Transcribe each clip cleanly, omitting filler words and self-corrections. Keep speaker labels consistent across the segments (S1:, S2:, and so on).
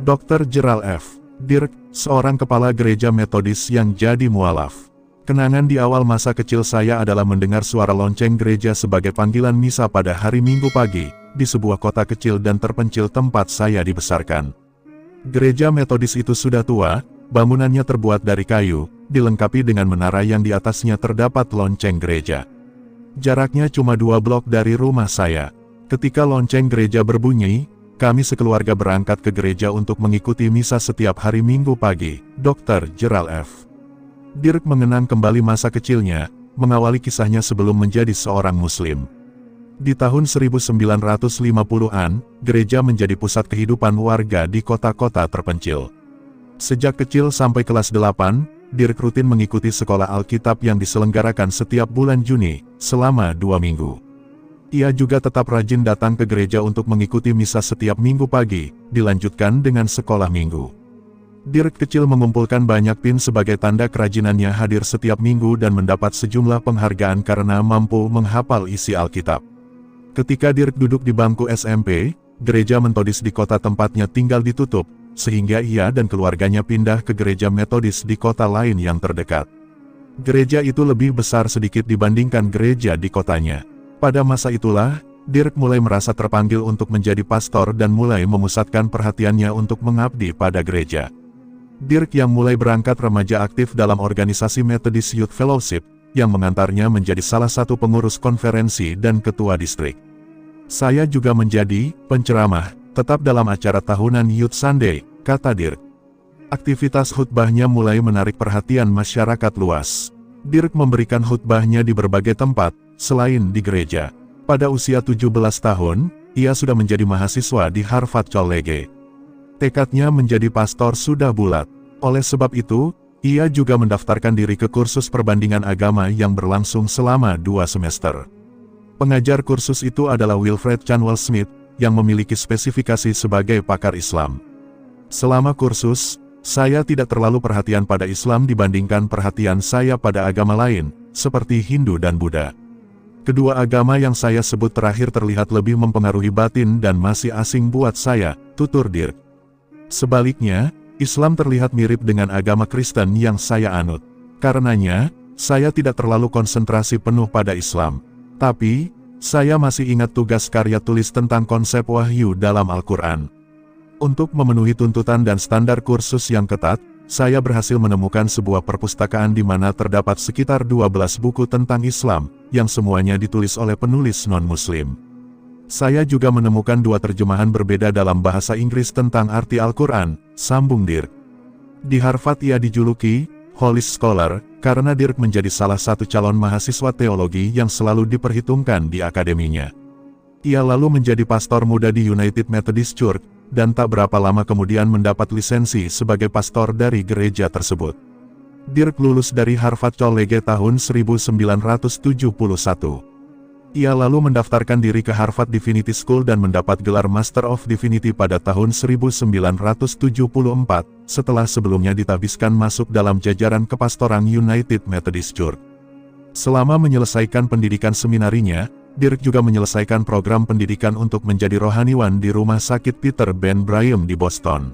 S1: Dr. Gerald F. Dirk, seorang kepala gereja Metodis yang jadi mualaf. Kenangan di awal masa kecil saya adalah mendengar suara lonceng gereja sebagai panggilan misa pada hari Minggu pagi, di sebuah kota kecil dan terpencil tempat saya dibesarkan. Gereja Metodis itu sudah tua, bangunannya terbuat dari kayu, dilengkapi dengan menara yang di atasnya terdapat lonceng gereja. Jaraknya cuma 2 blok dari rumah saya. Ketika lonceng gereja berbunyi, kami sekeluarga berangkat ke gereja untuk mengikuti misa setiap hari Minggu pagi. Dr. Gerald F. Dirk mengenang kembali masa kecilnya, mengawali kisahnya sebelum menjadi seorang Muslim. Di tahun 1950-an, gereja menjadi pusat kehidupan warga di kota-kota terpencil. Sejak kecil sampai kelas 8, Dirk rutin mengikuti sekolah Alkitab yang diselenggarakan setiap bulan Juni, selama 2 minggu. Ia juga tetap rajin datang ke gereja untuk mengikuti misa setiap minggu pagi, dilanjutkan dengan sekolah minggu. Dirk kecil mengumpulkan banyak pin sebagai tanda kerajinannya hadir setiap minggu dan mendapat sejumlah penghargaan karena mampu menghafal isi Alkitab. Ketika Dirk duduk di bangku SMP, gereja Metodis di kota tempatnya tinggal ditutup, sehingga ia dan keluarganya pindah ke gereja Metodis di kota lain yang terdekat. Gereja itu lebih besar sedikit dibandingkan gereja di kotanya. Pada masa itulah, Dirk mulai merasa terpanggil untuk menjadi pastor dan mulai memusatkan perhatiannya untuk mengabdi pada gereja. Dirk yang mulai berangkat remaja aktif dalam organisasi Methodist Youth Fellowship, yang mengantarnya menjadi salah satu pengurus konferensi dan ketua distrik. Saya juga menjadi penceramah, tetap dalam acara tahunan Youth Sunday, kata Dirk. Aktivitas khutbahnya mulai menarik perhatian masyarakat luas. Dirk memberikan khutbahnya di berbagai tempat, selain di gereja. Pada usia 17 tahun, ia sudah menjadi mahasiswa di Harvard College. Tekadnya menjadi pastor sudah bulat. Oleh sebab itu, ia juga mendaftarkan diri ke kursus perbandingan agama yang berlangsung selama 2 semester. Pengajar kursus itu adalah Wilfred Chanwell Smith, yang memiliki spesifikasi sebagai pakar Islam. Selama kursus, saya tidak terlalu perhatian pada Islam dibandingkan perhatian saya pada agama lain, seperti Hindu dan Buddha. Kedua agama yang saya sebut terakhir terlihat lebih mempengaruhi batin dan masih asing buat saya, tutur Dirk. Sebaliknya, Islam terlihat mirip dengan agama Kristen yang saya anut. Karenanya, saya tidak terlalu konsentrasi penuh pada Islam. Tapi, saya masih ingat tugas karya tulis tentang konsep wahyu dalam Al-Quran. Untuk memenuhi tuntutan dan standar kursus yang ketat, saya berhasil menemukan sebuah perpustakaan di mana terdapat sekitar 12 buku tentang Islam, yang semuanya ditulis oleh penulis non-Muslim. Saya juga menemukan 2 terjemahan berbeda dalam bahasa Inggris tentang arti Al-Quran, sambung Dirk. Di Harvard ia dijuluki Holy Scholar, karena Dirk menjadi salah satu calon mahasiswa teologi yang selalu diperhitungkan di akademinya. Ia lalu menjadi pastor muda di United Methodist Church, dan tak berapa lama kemudian mendapat lisensi sebagai pastor dari gereja tersebut. Dirk lulus dari Harvard College tahun 1971. Ia lalu mendaftarkan diri ke Harvard Divinity School dan mendapat gelar Master of Divinity pada tahun 1974, setelah sebelumnya ditabiskan masuk dalam jajaran kepastoran United Methodist Church. Selama menyelesaikan pendidikan seminarinya, Dirk juga menyelesaikan program pendidikan untuk menjadi rohaniwan di Rumah Sakit Peter Ben Brigham di Boston.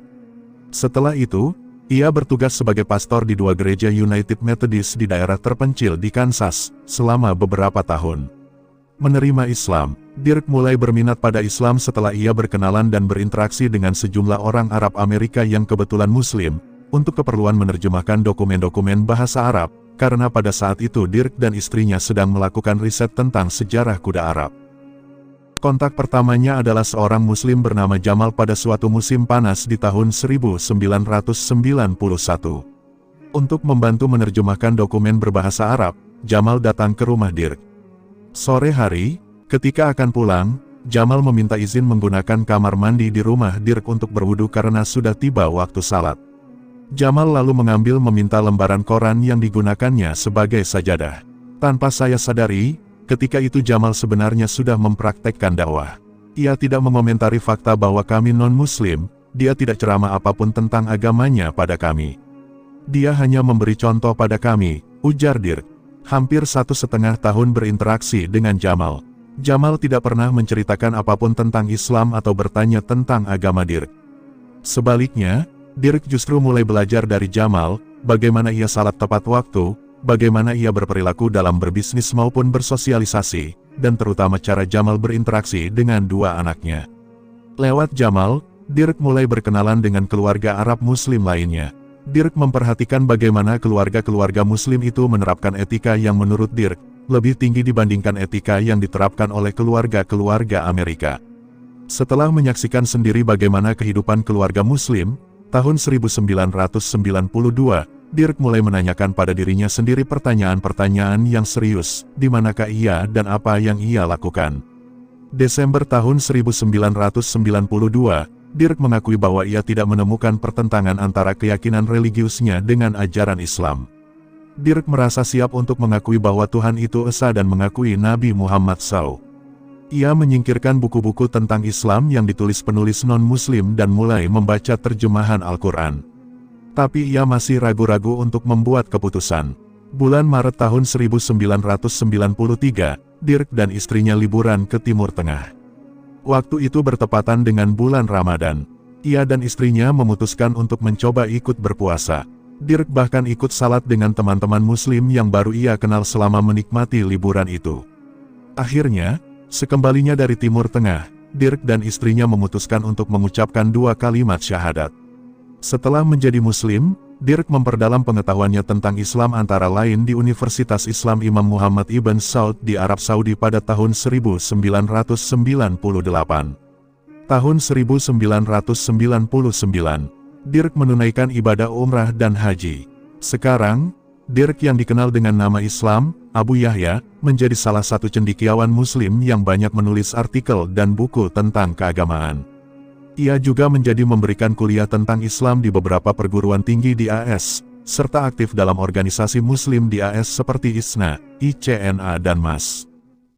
S1: Setelah itu, ia bertugas sebagai pastor di 2 gereja United Methodist di daerah terpencil di Kansas, selama beberapa tahun. Menerima Islam, Dirk mulai berminat pada Islam setelah ia berkenalan dan berinteraksi dengan sejumlah orang Arab Amerika yang kebetulan Muslim, untuk keperluan menerjemahkan dokumen-dokumen bahasa Arab, karena pada saat itu Dirk dan istrinya sedang melakukan riset tentang sejarah kuda Arab. Kontak pertamanya adalah seorang Muslim bernama Jamal pada suatu musim panas di tahun 1991. Untuk membantu menerjemahkan dokumen berbahasa Arab, Jamal datang ke rumah Dirk. Sore hari, ketika akan pulang, Jamal meminta izin menggunakan kamar mandi di rumah Dirk untuk berwudu karena sudah tiba waktu salat. Jamal lalu meminta lembaran koran yang digunakannya sebagai sajadah. Tanpa saya sadari, ketika itu Jamal sebenarnya sudah mempraktekkan dakwah. Ia tidak mengomentari fakta bahwa kami non-Muslim, dia tidak ceramah apapun tentang agamanya pada kami. Dia hanya memberi contoh pada kami, ujar Dirk. Hampir 1,5 tahun berinteraksi dengan Jamal. Jamal tidak pernah menceritakan apapun tentang Islam atau bertanya tentang agama Dirk. Sebaliknya, Dirk justru mulai belajar dari Jamal, bagaimana ia salat tepat waktu, bagaimana ia berperilaku dalam berbisnis maupun bersosialisasi, dan terutama cara Jamal berinteraksi dengan dua anaknya. Lewat Jamal, Dirk mulai berkenalan dengan keluarga Arab Muslim lainnya. Dirk memperhatikan bagaimana keluarga-keluarga Muslim itu menerapkan etika yang menurut Dirk lebih tinggi dibandingkan etika yang diterapkan oleh keluarga-keluarga Amerika. Setelah menyaksikan sendiri bagaimana kehidupan keluarga Muslim, tahun 1992, Dirk mulai menanyakan pada dirinya sendiri pertanyaan-pertanyaan yang serius, di manakah ia dan apa yang ia lakukan. Desember tahun 1992, Dirk mengakui bahwa ia tidak menemukan pertentangan antara keyakinan religiusnya dengan ajaran Islam. Dirk merasa siap untuk mengakui bahwa Tuhan itu esa dan mengakui Nabi Muhammad SAW. Ia menyingkirkan buku-buku tentang Islam yang ditulis penulis non-Muslim dan mulai membaca terjemahan Al-Quran. Tapi ia masih ragu-ragu untuk membuat keputusan. Bulan Maret tahun 1993, Dirk dan istrinya liburan ke Timur Tengah. Waktu itu bertepatan dengan bulan Ramadan. Ia dan istrinya memutuskan untuk mencoba ikut berpuasa. Dirk bahkan ikut salat dengan teman-teman Muslim yang baru ia kenal selama menikmati liburan itu. Akhirnya, sekembalinya dari Timur Tengah, Dirk dan istrinya memutuskan untuk mengucapkan 2 kalimat syahadat. Setelah menjadi Muslim, Dirk memperdalam pengetahuannya tentang Islam antara lain di Universitas Islam Imam Muhammad Ibn Saud di Arab Saudi pada tahun 1998. Tahun 1999, Dirk menunaikan ibadah umrah dan haji. Sekarang, Dirk yang dikenal dengan nama Islam, Abu Yahya, menjadi salah satu cendekiawan Muslim yang banyak menulis artikel dan buku tentang keagamaan. Ia juga menjadi memberikan kuliah tentang Islam di beberapa perguruan tinggi di AS, serta aktif dalam organisasi Muslim di AS seperti ISNA, ICNA dan MAS.